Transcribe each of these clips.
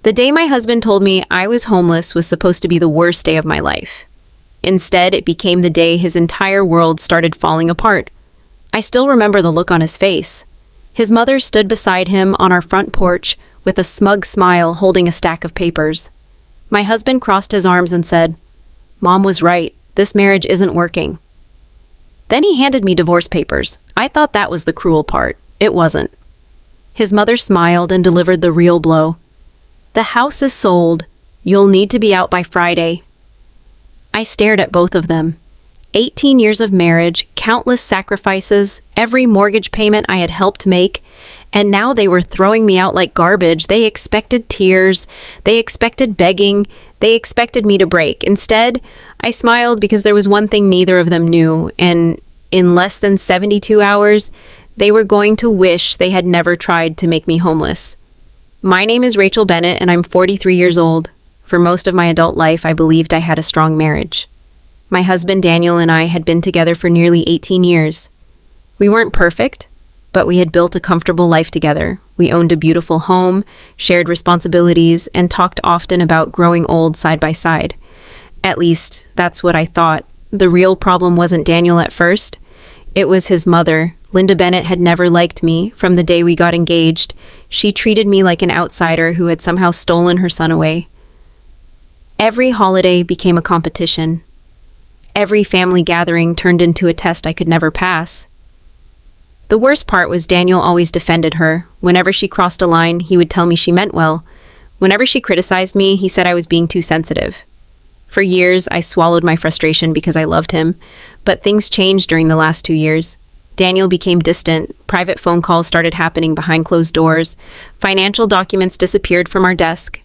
The day my husband told me I was homeless was supposed to be the worst day of my life. Instead, it became the day his entire world started falling apart. I still remember the look on his face. His mother stood beside him on our front porch with a smug smile holding a stack of papers. My husband crossed his arms and said, "Mom was right. This marriage isn't working." Then he handed me divorce papers. I thought that was the cruel part. It wasn't. His mother smiled and delivered the real blow. "The house is sold. You'll need to be out by Friday." I stared at both of them. 18 years of marriage, countless sacrifices, every mortgage payment I had helped make, and now they were throwing me out like garbage. They expected tears. They expected begging. They expected me to break. Instead, I smiled because there was one thing neither of them knew, and in less than 72 hours, they were going to wish they had never tried to make me homeless. My name is Rachel Bennett, and I'm 43 years old. For most of my adult life, I believed I had a strong marriage. My husband Daniel and I had been together for nearly 18 years. We weren't perfect, but we had built a comfortable life together. We owned a beautiful home, shared responsibilities, and talked often about growing old side by side. At least, that's what I thought. The real problem wasn't Daniel at first. It was his mother. Linda Bennett had never liked me from the day we got engaged. She treated me like an outsider who had somehow stolen her son away. Every holiday became a competition. Every family gathering turned into a test I could never pass. The worst part was Daniel always defended her. Whenever she crossed a line, he would tell me she meant well. Whenever she criticized me, he said I was being too sensitive. For years, I swallowed my frustration because I loved him, but things changed during the last 2 years. Daniel became distant, private phone calls started happening behind closed doors, financial documents disappeared from our desk,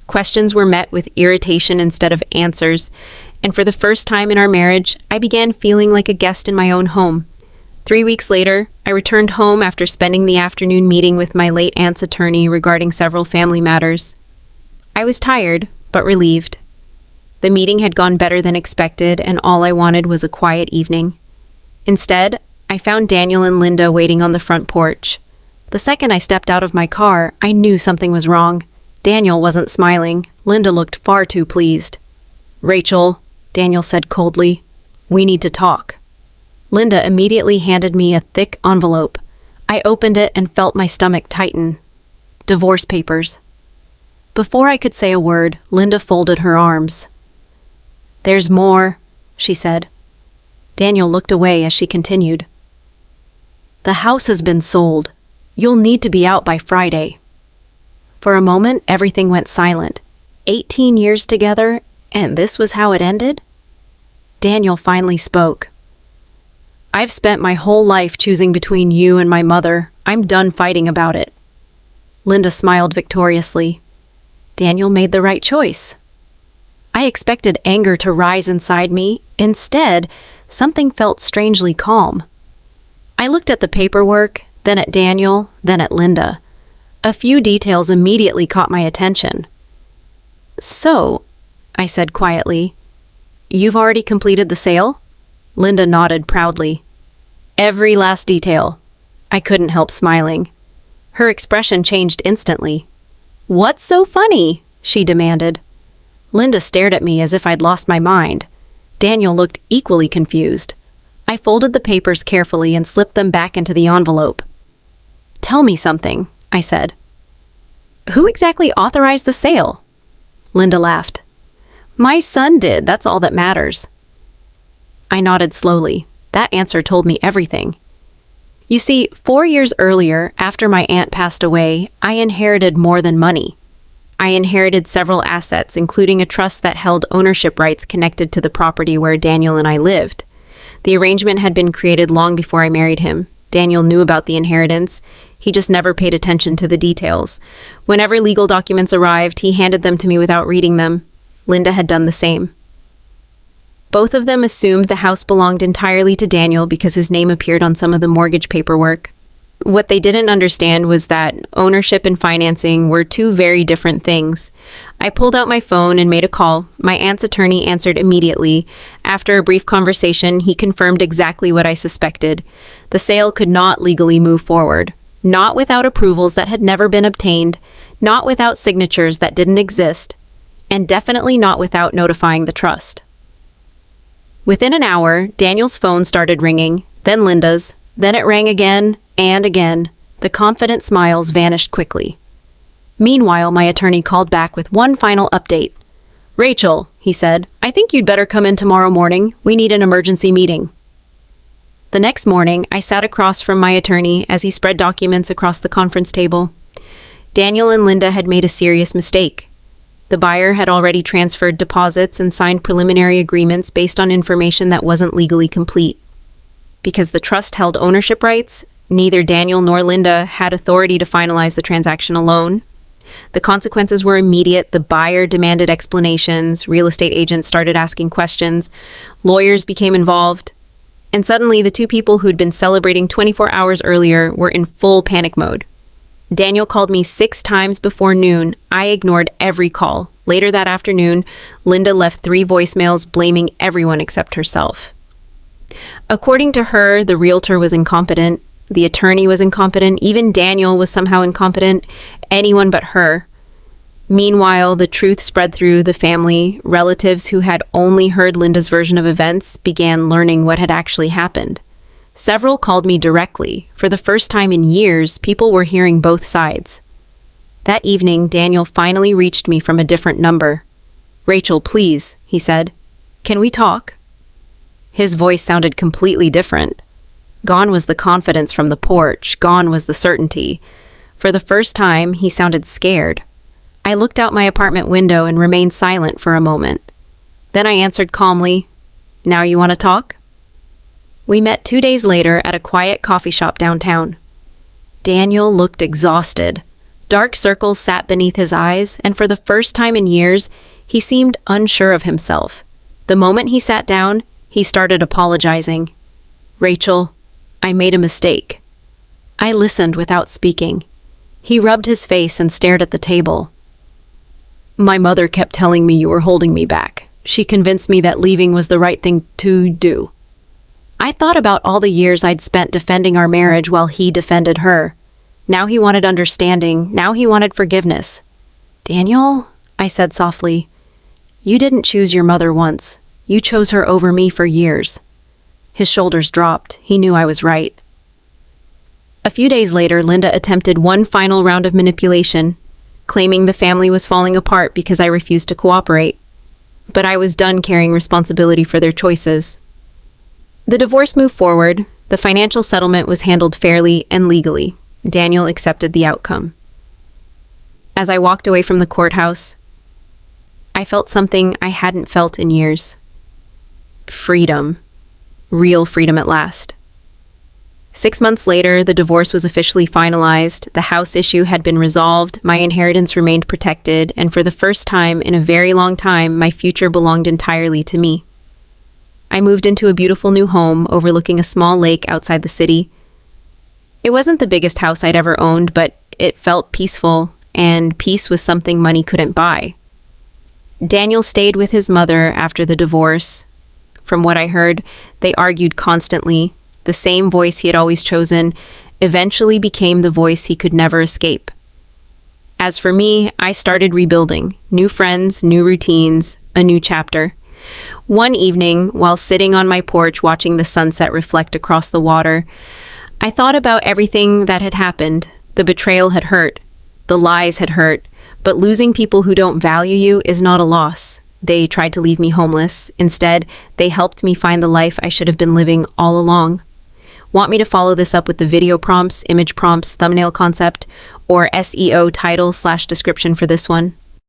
questions were met with irritation instead of answers, and for the first time in our marriage, I began feeling like a guest in my own home. 3 weeks later, I returned home after spending the afternoon meeting with my late aunt's attorney regarding several family matters. I was tired, but relieved. The meeting had gone better than expected, and all I wanted was a quiet evening. Instead, I found Daniel and Linda waiting on the front porch. The second I stepped out of my car, I knew something was wrong. Daniel wasn't smiling. Linda looked far too pleased. "Rachel," Daniel said coldly, "we need to talk." Linda immediately handed me a thick envelope. I opened it and felt my stomach tighten. Divorce papers. Before I could say a word, Linda folded her arms. "There's more," she said. Daniel looked away as she continued. "The house has been sold. You'll need to be out by Friday." For a moment, everything went silent. 18 years together, and this was how it ended? Daniel finally spoke. "I've spent my whole life choosing between you and my mother. I'm done fighting about it." Linda smiled victoriously. Daniel made the right choice. I expected anger to rise inside me. Instead, something felt strangely calm. I looked at the paperwork, then at Daniel, then at Linda. A few details immediately caught my attention. "So," I said quietly, "you've already completed the sale?" Linda nodded proudly. "Every last detail." I couldn't help smiling. Her expression changed instantly. "What's so funny?" she demanded. Linda stared at me as if I'd lost my mind. Daniel looked equally confused. I folded the papers carefully and slipped them back into the envelope. "Tell me something," I said. "Who exactly authorized the sale?" Linda laughed. "My son did, that's all that matters." I nodded slowly. That answer told me everything. You see, 4 years earlier, after my aunt passed away, I inherited more than money. I inherited several assets, including a trust that held ownership rights connected to the property where Daniel and I lived. The arrangement had been created long before I married him. Daniel knew about the inheritance. He just never paid attention to the details. Whenever legal documents arrived, he handed them to me without reading them. Linda had done the same. Both of them assumed the house belonged entirely to Daniel because his name appeared on some of the mortgage paperwork. What they didn't understand was that ownership and financing were two very different things. I pulled out my phone and made a call. My aunt's attorney answered immediately. After a brief conversation, he confirmed exactly what I suspected. The sale could not legally move forward. Not without approvals that had never been obtained. Not without signatures that didn't exist, and definitely not without notifying the trust. Within an hour, Daniel's phone started ringing, then Linda's, then it rang again and again. The confident smiles vanished quickly. Meanwhile, my attorney called back with one final update. "Rachel," he said, "I think you'd better come in tomorrow morning. We need an emergency meeting." The next morning, I sat across from my attorney as he spread documents across the conference table. Daniel and Linda had made a serious mistake. The buyer had already transferred deposits and signed preliminary agreements based on information that wasn't legally complete. Because the trust held ownership rights, neither Daniel nor Linda had authority to finalize the transaction alone. The consequences were immediate. The buyer demanded explanations, real estate agents started asking questions, lawyers became involved, and suddenly the two people who'd been celebrating 24 hours earlier were in full panic mode. Daniel called me 6 times before noon. I ignored every call. Later that afternoon, Linda left 3 voicemails blaming everyone except herself. According to her, the realtor was incompetent, the attorney was incompetent, even Daniel was somehow incompetent, anyone but her. Meanwhile, the truth spread through the family. Relatives who had only heard Linda's version of events began learning what had actually happened. Several called me directly. For the first time in years, people were hearing both sides. That evening, Daniel finally reached me from a different number. "Rachel, please," he said. "Can we talk?" His voice sounded completely different. Gone was the confidence from the porch. Gone was the certainty. For the first time, he sounded scared. I looked out my apartment window and remained silent for a moment. Then I answered calmly, "Now you want to talk?" We met 2 days later at a quiet coffee shop downtown. Daniel looked exhausted. Dark circles sat beneath his eyes, and for the first time in years, he seemed unsure of himself. The moment he sat down, he started apologizing. "Rachel, I made a mistake." I listened without speaking. He rubbed his face and stared at the table. "My mother kept telling me you were holding me back. She convinced me that leaving was the right thing to do." I thought about all the years I'd spent defending our marriage while he defended her. Now he wanted understanding. Now he wanted forgiveness. "Daniel," I said softly, "you didn't choose your mother once. You chose her over me for years." His shoulders dropped. He knew I was right. A few days later, Linda attempted one final round of manipulation, claiming the family was falling apart because I refused to cooperate. But I was done carrying responsibility for their choices. The divorce moved forward. The financial settlement was handled fairly and legally. Daniel accepted the outcome. As I walked away from the courthouse, I felt something I hadn't felt in years. Freedom. Real freedom at last. 6 months later, the divorce was officially finalized, the house issue had been resolved, my inheritance remained protected, and for the first time in a very long time, my future belonged entirely to me. I moved into a beautiful new home overlooking a small lake outside the city. It wasn't the biggest house I'd ever owned, but it felt peaceful, and peace was something money couldn't buy. Daniel stayed with his mother after the divorce. From what I heard, they argued constantly. The same voice he had always chosen eventually became the voice he could never escape. As for me, I started rebuilding. New friends, new routines, a new chapter. One evening, while sitting on my porch watching the sunset reflect across the water, I thought about everything that had happened. The betrayal had hurt. The lies had hurt. But losing people who don't value you is not a loss. They tried to leave me homeless. Instead, they helped me find the life I should have been living all along. Want me to follow this up with the video prompts, image prompts, thumbnail concept, or SEO title/description for this one?